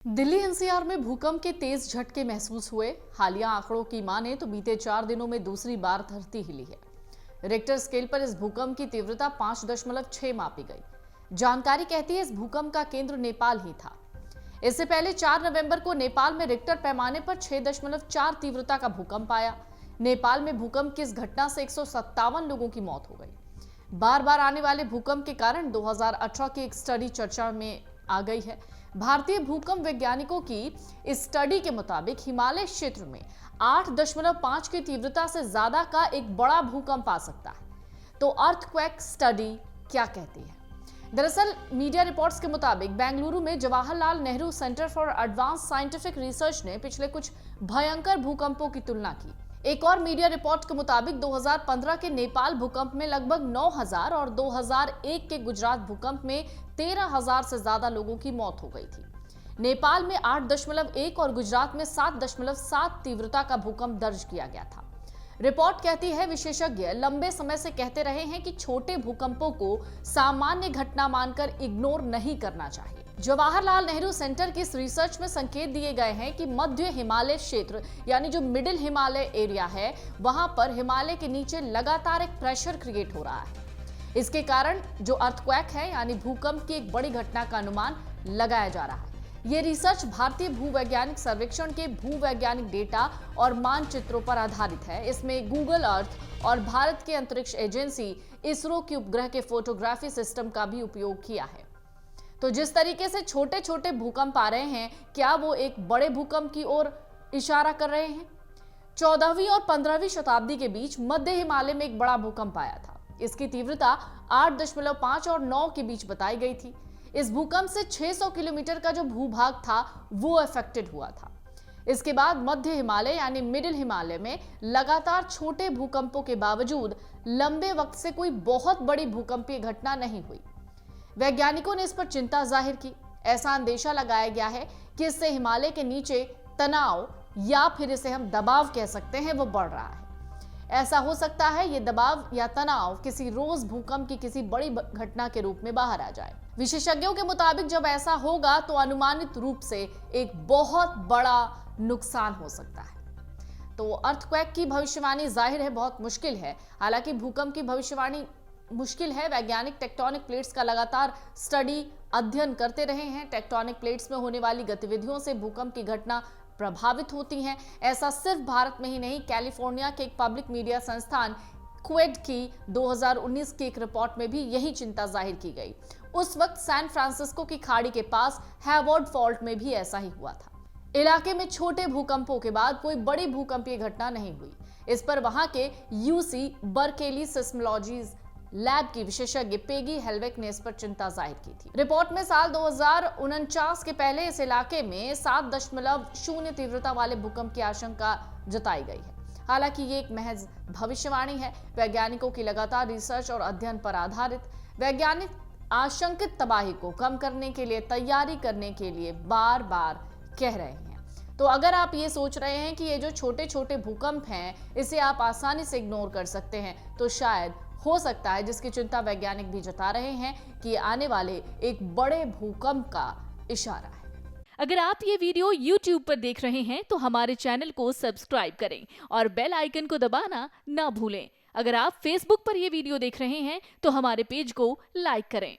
Delhi NCR में भूकंप के तेज झटके महसूस हुए। हालिया आंकड़ों की माने तो बीते 4 दिनों में दूसरी बार धरती हिली है। रिक्टर स्केल पर इस भूकंप की तीव्रता 5.6 मापी गई। जानकारी कहती है इस भूकंप का केंद्र नेपाल ही था। इससे पहले 4 नवंबर को नेपाल में रिक्टर पैमाने पर 6.4 तीव्रता का भूकंप आया। नेपाल में भूकंप की इस घटना से 157 लोगों की मौत हो गई। बार बार आने वाले भूकंप के कारण 2018 की एक स्टडी चर्चा में आ गई है। भारतीय भूकंप वैज्ञानिकों की इस स्टडी के मुताबिक हिमालय क्षेत्र में 8.5 की तीव्रता से ज्यादा का एक बड़ा भूकंप आ सकता है। तो अर्थक्वेक स्टडी क्या कहती है? दरअसल मीडिया रिपोर्ट्स के मुताबिक बेंगलुरु में Jawaharlal Nehru centre for advance scientific research ने पिछले कुछ भयंकर भूकंपों की तुलना की। एक और मीडिया रिपोर्ट के मुताबिक 2015 के नेपाल भूकंप में लगभग 9,000 और 2001 के गुजरात भूकंप में 13,000 से ज्यादा लोगों की मौत हो गई थी। नेपाल में 8.1 और गुजरात में 7.7 तीव्रता का भूकंप दर्ज किया गया था। रिपोर्ट कहती है विशेषज्ञ लंबे समय से कहते रहे हैं कि छोटे भूकंपों को सामान्य घटना मानकर इग्नोर नहीं करना चाहिए। जवाहरलाल नेहरू सेंटर की इस रिसर्च में संकेत दिए गए हैं कि मध्य हिमालय क्षेत्र यानी जो मिडिल हिमालय एरिया है, वहां पर हिमालय के नीचे लगातार एक प्रेशर क्रिएट हो रहा है। इसके कारण जो अर्थक्वेक है यानी भूकंप की एक बड़ी घटना का अनुमान लगाया जा रहा है। ये रिसर्च भारतीय भूवैज्ञानिक सर्वेक्षण के भूवैज्ञानिक डेटा और मानचित्रों पर आधारित है। इसमें गूगल अर्थ और भारत के अंतरिक्ष एजेंसी इसरो के उपग्रह के फोटोग्राफी सिस्टम का भी उपयोग किया है। तो जिस तरीके से छोटे छोटे भूकंप आ रहे हैं, क्या वो एक बड़े भूकंप की ओर इशारा कर रहे हैं? 14वीं और 15वीं शताब्दी के बीच मध्य हिमालय में एक बड़ा भूकंप आया था। इसकी तीव्रता 8.5 और 9 के बीच बताई गई थी। इस भूकंप से 600 किलोमीटर का जो भूभाग था वो अफेक्टेड हुआ था। इसके बाद मध्य हिमालय यानी मिडिल हिमालय में लगातार छोटे भूकंपों के बावजूद लंबे वक्त से कोई बहुत बड़ी भूकंपीय घटना नहीं हुई। वैज्ञानिकों ने इस पर चिंता जाहिर की। ऐसा अंदेशा लगाया गया है कि इससे हिमालय के नीचे तनाव या फिर इसे हम दबाव कह सकते हैं वो बढ़ रहा है। ऐसा हो सकता है ये दबाव या तनाव किसी रोज भूकंप की किसी बड़ी घटना के रूप में बाहर आ जाए। विशेषज्ञों के मुताबिक जब ऐसा होगा तो अनुमानित रूप से एक बहुत बड़ा नुकसान हो सकता है। तो अर्थक्वेक की भविष्यवाणी जाहिर है बहुत मुश्किल है। हालांकि भूकंप की भविष्यवाणी मुश्किल है। वैज्ञानिक टेक्टोनिक प्लेट्स का लगातार स्टडी अध्ययन करते रहे हैं। टेक्टोनिक प्लेट्स में होने वाली गतिविधियों से भूकंप की घटना प्रभावित होती हैं। ऐसा सिर्फ भारत में ही नहीं, कैलिफोर्निया के एक पब्लिक मीडिया संस्थान क्वेड की 2019 की एक रिपोर्ट में भी यही चिंता जाहिर की गई। उस वक्त सैन फ्रांसिस्को की खाड़ी के पास हैवर्ड फॉल्ट में भी ऐसा ही हुआ था। इलाके में छोटे भूकंपों के बाद कोई बड़ी भूकंपीय घटना नहीं हुई। इस पर वहां के यूसी बर्केली सिस्मोलॉजी लैब की विशेषज्ञ पेगी हेल्वेक ने इस पर चिंता जाहिर की थी। रिपोर्ट में साल 2049 के पहले इस इलाके में 7.0 तीव्रता वाले भूकंप की आशंका जताई गई है। हालांकि ये एक महज भविष्यवाणी है। वैज्ञानिकों की लगातार रिसर्च और अध्ययन पर आधारित वैज्ञानिक आशंकित तबाही को कम करने के लिए तैयारी करने के लिए बार बार कह रहे हैं। तो अगर आप ये सोच रहे हैं कि ये जो छोटे छोटे भूकंप हैं इसे आप आसानी से इग्नोर कर सकते हैं, तो शायद हो सकता है, जिसकी चिंता वैज्ञानिक भी जता रहे हैं कि आने वाले एक बड़े भूकंप का इशारा है। अगर आप ये वीडियो YouTube पर देख रहे हैं तो हमारे चैनल को सब्सक्राइब करें और बेल आइकन को दबाना ना भूलें। अगर आप Facebook पर ये वीडियो देख रहे हैं तो हमारे पेज को लाइक करें।